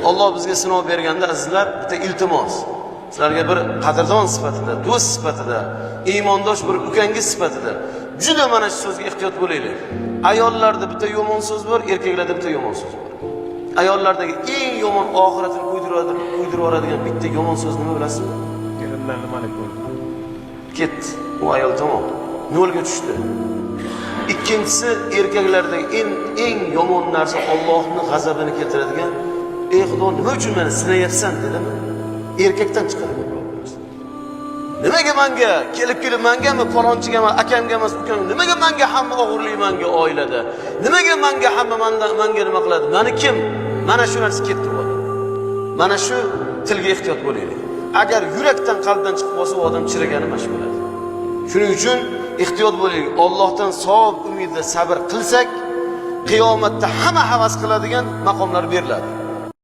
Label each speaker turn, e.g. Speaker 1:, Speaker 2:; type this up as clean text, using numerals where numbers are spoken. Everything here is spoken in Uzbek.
Speaker 1: Alloh bizga sinov berganda azizlar, bitta iltimos. Sizlarga bir qadrdon sifatida, do'st sifatida, iymondosh bir ukangiz sifatida juda mana shu so'zga ehtiyot bo'laylik. Ayollarda bitta yomon so'z bor, erkaklarda bitta yomon so'z bor. Ayollardagi eng yomon oxiratini kuydirib yuboradigan bitta yomon so'z nima bilasizmi?
Speaker 2: Erinlarni malik bo'ldi.
Speaker 1: Ketdi. U ayol tamom. Nolga tushdi. Ikkinchisi erkaklardagi eng yomon narsa Allohning g'azabini keltiradigan, "Ey Xudo, nima uchun meni sinayapsan?" dedimi? Erkakdan chiqadi bu narsa. Nimaga menga kelib mengami, falonchigami, akamga emas, ukamga, nimaga menga hamma og'irlik menga oilada? Nimaga menga hamma menga nima qiladi? Meni kim? Mana shu narsa ketdi bu. Mana shu tilga ehtiyot bo'laylik. Agar yurakdan, qalbdan chiqib qolsa, u odam chiragani mana shu bo'ladi. Shuning uchun ehtiyot bo'laylik. Allohdan savob umidida sabr qilsak, qiyomatda hamma havas qiladigan maqomlar beriladi.